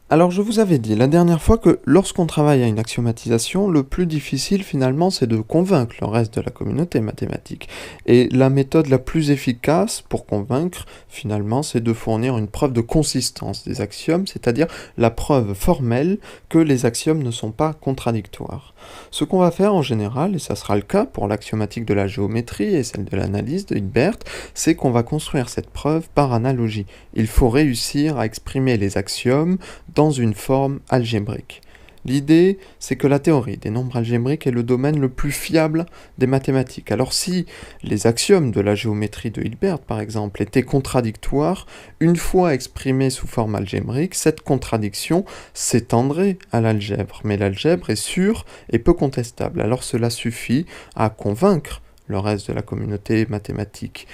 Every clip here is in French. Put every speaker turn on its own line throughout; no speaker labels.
Alors je vous avais dit la dernière fois que lorsqu'on travaille à une axiomatisation, le plus difficile finalement c'est de convaincre le reste de la communauté mathématique. Et la méthode la plus efficace pour convaincre finalement c'est de fournir une preuve de consistance des axiomes, c'est-à-dire la preuve formelle que les axiomes ne sont pas contradictoires. Ce qu'on va faire en général, et ça sera le cas pour l'axiomatique de la géométrie et celle de l'analyse de Hilbert, c'est qu'on va construire cette preuve par analogie. Il faut réussir à exprimer les axiomes dans une forme algébrique. L'idée, c'est que la théorie des nombres algébriques est le domaine le plus fiable des mathématiques. Alors si les axiomes de la géométrie de Hilbert, par exemple, étaient contradictoires, une fois exprimés sous forme algébrique, cette contradiction s'étendrait à l'algèbre. Mais l'algèbre est sûre et peu contestable. Alors cela suffit à convaincre le reste de la communauté mathématique.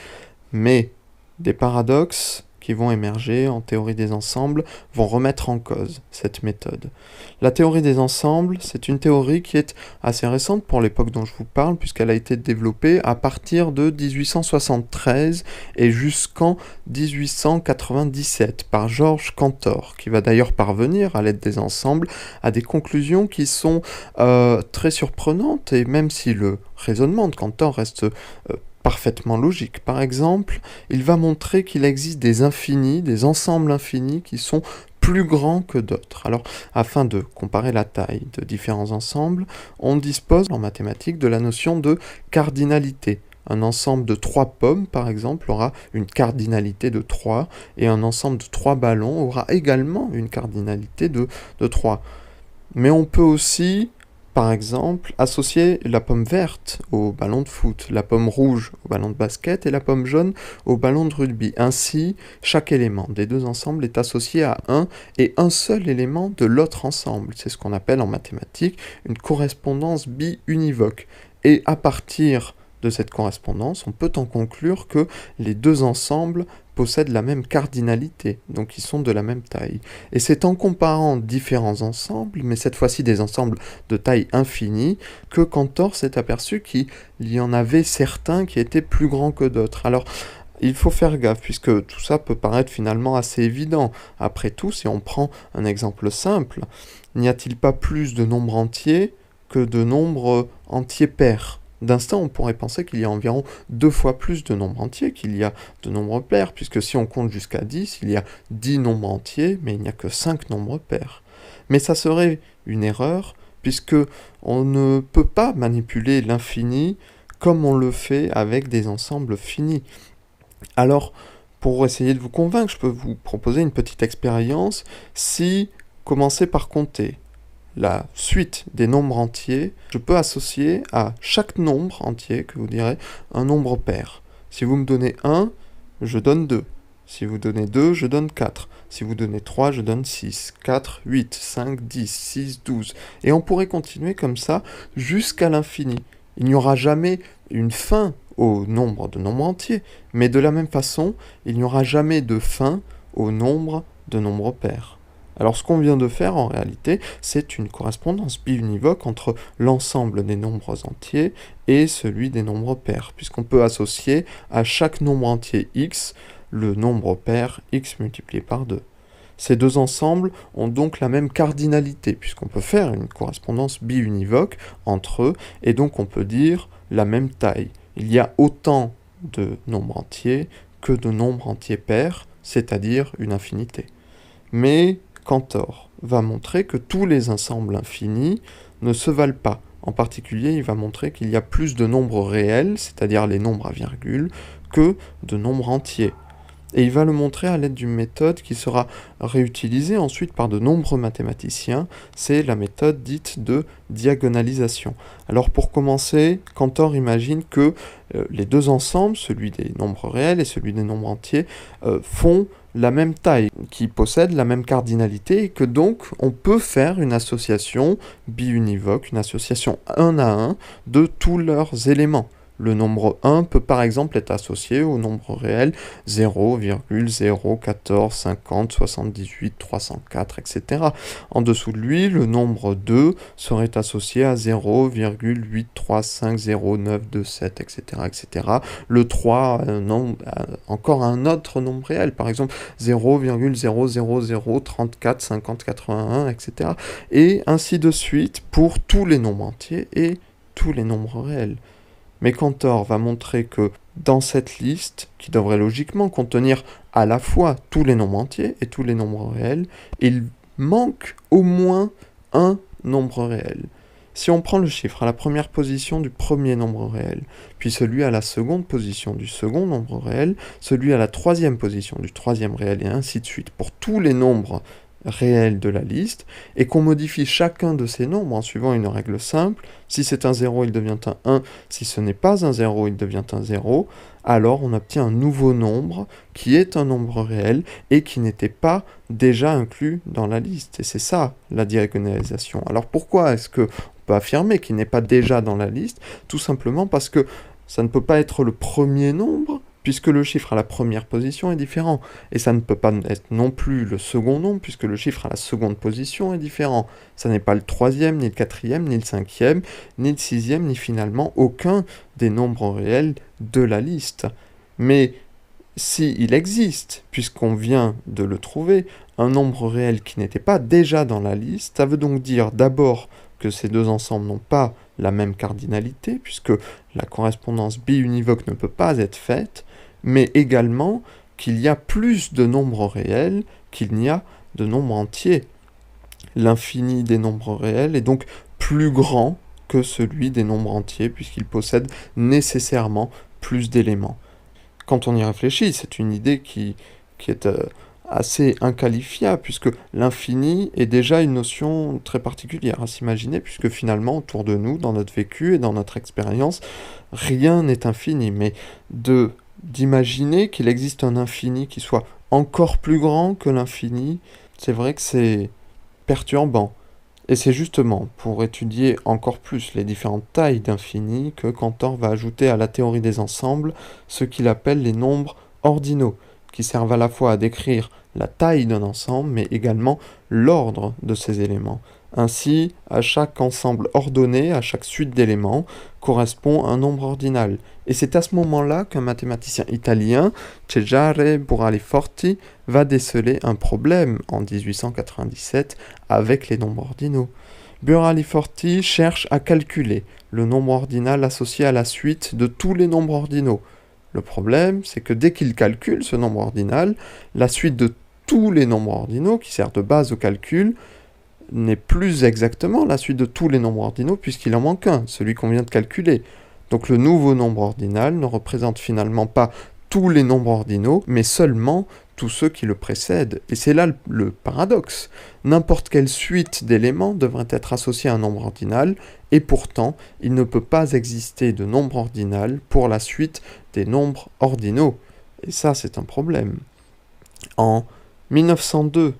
Mais des paradoxes qui vont émerger en théorie des ensembles vont remettre en cause cette méthode. La théorie des ensembles, c'est une théorie qui est assez récente pour l'époque dont je vous parle, puisqu'elle a été développée à partir de 1873 et jusqu'en 1897 par Georges Cantor, qui va d'ailleurs parvenir, à l'aide des ensembles, à des conclusions qui sont très surprenantes, et même si le raisonnement de Cantor reste parfaitement logique. Par exemple, il va montrer qu'il existe des infinis, des ensembles infinis qui sont plus grands que d'autres. Alors, afin de comparer la taille de différents ensembles, on dispose en mathématiques de la notion de cardinalité. Un ensemble de 3 pommes, par exemple, aura une cardinalité de 3, et un ensemble de 3 ballons aura également une cardinalité de 3. Mais on peut aussi, par exemple, associer la pomme verte au ballon de foot, la pomme rouge au ballon de basket et la pomme jaune au ballon de rugby. Ainsi, chaque élément des deux ensembles est associé à un et un seul élément de l'autre ensemble. C'est ce qu'on appelle en mathématiques une correspondance bi-univoque. Et à partir de cette correspondance, on peut en conclure que les deux ensembles possèdent la même cardinalité, donc ils sont de la même taille. Et c'est en comparant différents ensembles, mais cette fois-ci des ensembles de taille infinie, que Cantor s'est aperçu qu'il y en avait certains qui étaient plus grands que d'autres. Alors, il faut faire gaffe, puisque tout ça peut paraître finalement assez évident. Après tout, si on prend un exemple simple, n'y a-t-il pas plus de nombres entiers que de nombres entiers pairs ? D'instant, on pourrait penser qu'il y a environ 2 fois plus de nombres entiers qu'il y a de nombres pairs, puisque si on compte jusqu'à 10, il y a 10 nombres entiers, mais il n'y a que 5 nombres pairs. Mais ça serait une erreur, puisque on ne peut pas manipuler l'infini comme on le fait avec des ensembles finis. Alors, pour essayer de vous convaincre, je peux vous proposer une petite expérience. Si commencez par compter la suite des nombres entiers, je peux associer à chaque nombre entier que vous direz un nombre pair. Si vous me donnez 1, je donne 2. Si vous donnez 2, je donne 4. Si vous donnez 3, je donne 6, 4, 8, 5, 10, 6, 12. Et on pourrait continuer comme ça jusqu'à l'infini. Il n'y aura jamais une fin au nombre de nombres entiers, mais de la même façon, il n'y aura jamais de fin au nombre de nombres pairs. Alors ce qu'on vient de faire en réalité, c'est une correspondance biunivoque entre l'ensemble des nombres entiers et celui des nombres pairs, puisqu'on peut associer à chaque nombre entier x le nombre pair x multiplié par 2. Ces deux ensembles ont donc la même cardinalité, puisqu'on peut faire une correspondance biunivoque entre eux, et donc on peut dire la même taille. Il y a autant de nombres entiers que de nombres entiers pairs, c'est-à-dire une infinité. Mais Cantor va montrer que tous les ensembles infinis ne se valent pas. En particulier, il va montrer qu'il y a plus de nombres réels, c'est-à-dire les nombres à virgule, que de nombres entiers. Et il va le montrer à l'aide d'une méthode qui sera réutilisée ensuite par de nombreux mathématiciens, c'est la méthode dite de diagonalisation. Alors pour commencer, Cantor imagine que les deux ensembles, celui des nombres réels et celui des nombres entiers, font la même taille, qui possèdent la même cardinalité, et que donc on peut faire une association biunivoque, une association 1 à 1 de tous leurs éléments. Le nombre 1 peut par exemple être associé au nombre réel 0,014, 50, 78, 304, etc. En dessous de lui, le nombre 2 serait associé à 0,8350927, etc., etc. Le 3 encore un autre nombre réel, par exemple 0,00034, 50, 81, etc. Et ainsi de suite pour tous les nombres entiers et tous les nombres réels. Mais Cantor va montrer que dans cette liste, qui devrait logiquement contenir à la fois tous les nombres entiers et tous les nombres réels, il manque au moins un nombre réel. Si on prend le chiffre à la première position du premier nombre réel, puis celui à la seconde position du second nombre réel, celui à la troisième position du troisième réel, et ainsi de suite, pour tous les nombres réels de la liste, et qu'on modifie chacun de ces nombres en suivant une règle simple, si c'est un 0, il devient un 1, si ce n'est pas un 0, il devient un 0, alors on obtient un nouveau nombre qui est un nombre réel et qui n'était pas déjà inclus dans la liste. Et c'est ça, la diagonalisation. Alors pourquoi est-ce qu'on peut affirmer qu'il n'est pas déjà dans la liste? Tout simplement parce que ça ne peut pas être le premier nombre, puisque le chiffre à la première position est différent. Et ça ne peut pas être non plus le second nombre, puisque le chiffre à la seconde position est différent. Ça n'est pas le troisième, ni le quatrième, ni le cinquième, ni le sixième, ni finalement aucun des nombres réels de la liste. Mais si il existe, puisqu'on vient de le trouver, un nombre réel qui n'était pas déjà dans la liste, ça veut donc dire d'abord que ces deux ensembles n'ont pas la même cardinalité, puisque la correspondance biunivoque ne peut pas être faite, mais également qu'il y a plus de nombres réels qu'il n'y a de nombres entiers. L'infini des nombres réels est donc plus grand que celui des nombres entiers, puisqu'il possède nécessairement plus d'éléments. Quand on y réfléchit, c'est une idée qui est assez inqualifiable, puisque l'infini est déjà une notion très particulière à s'imaginer, puisque finalement, autour de nous, dans notre vécu et dans notre expérience, rien n'est infini, mais d'imaginer qu'il existe un infini qui soit encore plus grand que l'infini, c'est vrai que c'est perturbant. Et c'est justement pour étudier encore plus les différentes tailles d'infini que Cantor va ajouter à la théorie des ensembles ce qu'il appelle les nombres ordinaux, qui servent à la fois à décrire la taille d'un ensemble, mais également l'ordre de ces éléments. Ainsi, à chaque ensemble ordonné, à chaque suite d'éléments, correspond un nombre ordinal. Et c'est à ce moment-là qu'un mathématicien italien, Cesare Buraliforti, va déceler un problème en 1897 avec les nombres ordinaux. Buraliforti cherche à calculer le nombre ordinal associé à la suite de tous les nombres ordinaux. Le problème, c'est que dès qu'il calcule ce nombre ordinal, la suite de tous les nombres ordinaux, qui sert de base au calcul, n'est plus exactement la suite de tous les nombres ordinaux, puisqu'il en manque un, celui qu'on vient de calculer. Donc le nouveau nombre ordinal ne représente finalement pas tous les nombres ordinaux, mais seulement tous ceux qui le précèdent. Et c'est là le paradoxe. N'importe quelle suite d'éléments devrait être associée à un nombre ordinal, et pourtant, il ne peut pas exister de nombre ordinal pour la suite des nombres ordinaux. Et ça, c'est un problème. En 1902,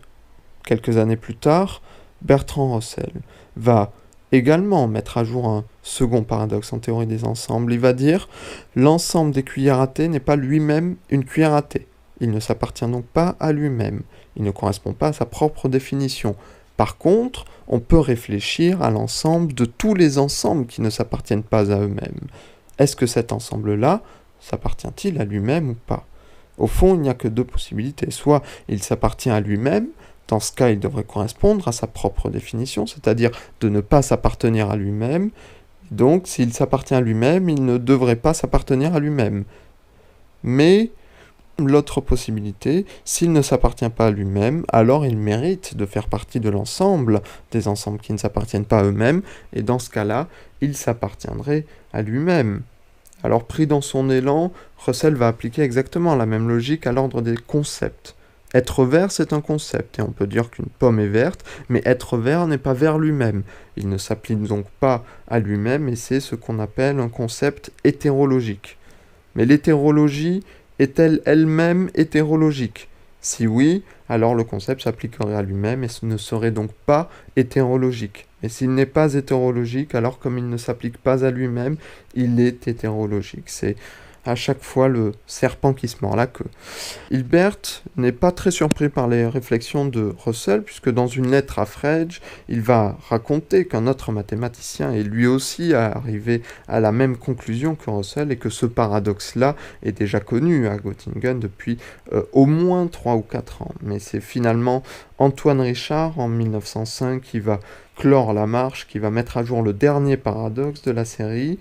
quelques années plus tard, Bertrand Russell va également mettre à jour un second paradoxe en théorie des ensembles. Il va dire « L'ensemble des cuillères à thé n'est pas lui-même une cuillère à thé. Il ne s'appartient donc pas à lui-même. Il ne correspond pas à sa propre définition. Par contre, on peut réfléchir à l'ensemble de tous les ensembles qui ne s'appartiennent pas à eux-mêmes. Est-ce que cet ensemble-là s'appartient-il à lui-même ou pas ? Au fond, il n'y a que deux possibilités. Soit il s'appartient à lui-même, dans ce cas, il devrait correspondre à sa propre définition, c'est-à-dire de ne pas s'appartenir à lui-même. Donc, s'il s'appartient à lui-même, il ne devrait pas s'appartenir à lui-même. Mais l'autre possibilité, s'il ne s'appartient pas à lui-même, alors il mérite de faire partie de l'ensemble des ensembles qui ne s'appartiennent pas à eux-mêmes, et dans ce cas-là, il s'appartiendrait à lui-même. Alors, pris dans son élan, Russell va appliquer exactement la même logique à l'ordre des concepts. Être vert, c'est un concept, et on peut dire qu'une pomme est verte, mais être vert n'est pas vert lui-même. Il ne s'applique donc pas à lui-même, et c'est ce qu'on appelle un concept hétérologique. Mais l'hétérologie est-elle elle-même hétérologique ? Si oui, alors le concept s'appliquerait à lui-même et ce ne serait donc pas hétérologique. Et s'il n'est pas hétérologique, alors comme il ne s'applique pas à lui-même, il est hétérologique. C'est à chaque fois le serpent qui se mord la queue. Hilbert n'est pas très surpris par les réflexions de Russell, puisque dans une lettre à Frege, il va raconter qu'un autre mathématicien est lui aussi arrivé à la même conclusion que Russell et que ce paradoxe-là est déjà connu à Göttingen depuis au moins 3 ou 4 ans. Mais c'est finalement Antoine Richard, en 1905, qui va clore la marche, qui va mettre à jour le dernier paradoxe de la série.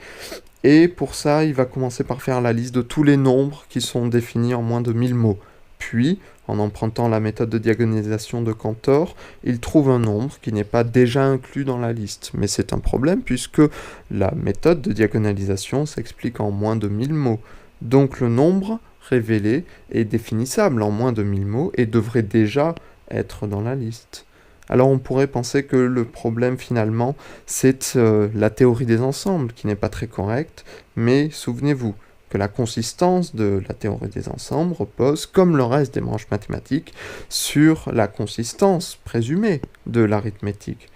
Et pour ça, il va commencer par faire la liste de tous les nombres qui sont définis en moins de 1000 mots. Puis, en empruntant la méthode de diagonalisation de Cantor, il trouve un nombre qui n'est pas déjà inclus dans la liste. Mais c'est un problème puisque la méthode de diagonalisation s'explique en moins de 1000 mots. Donc le nombre révélé est définissable en moins de 1000 mots et devrait déjà être dans la liste. Alors on pourrait penser que le problème finalement c'est la théorie des ensembles qui n'est pas très correcte, mais souvenez-vous que la consistance de la théorie des ensembles repose, comme le reste des branches mathématiques, sur la consistance présumée de l'arithmétique.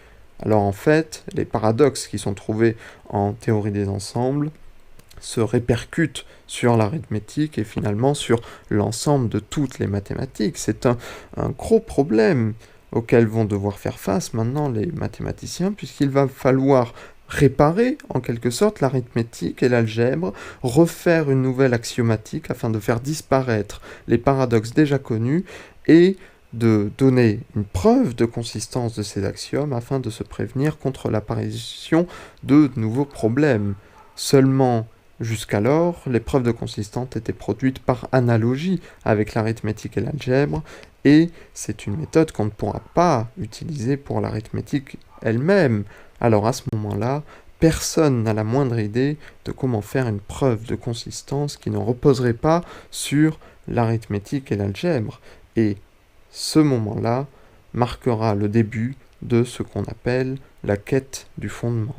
Alors en fait, les paradoxes qui sont trouvés en théorie des ensembles se répercutent sur l'arithmétique et finalement sur l'ensemble de toutes les mathématiques. C'est un gros problème auxquels vont devoir faire face maintenant les mathématiciens, puisqu'il va falloir réparer en quelque sorte l'arithmétique et l'algèbre, refaire une nouvelle axiomatique afin de faire disparaître les paradoxes déjà connus et de donner une preuve de consistance de ces axiomes afin de se prévenir contre l'apparition de nouveaux problèmes. Seulement, jusqu'alors, les preuves de consistance étaient produites par analogie avec l'arithmétique et l'algèbre, et c'est une méthode qu'on ne pourra pas utiliser pour l'arithmétique elle-même. Alors à ce moment-là, personne n'a la moindre idée de comment faire une preuve de consistance qui ne reposerait pas sur l'arithmétique et l'algèbre. Et ce moment-là marquera le début de ce qu'on appelle la quête du fondement.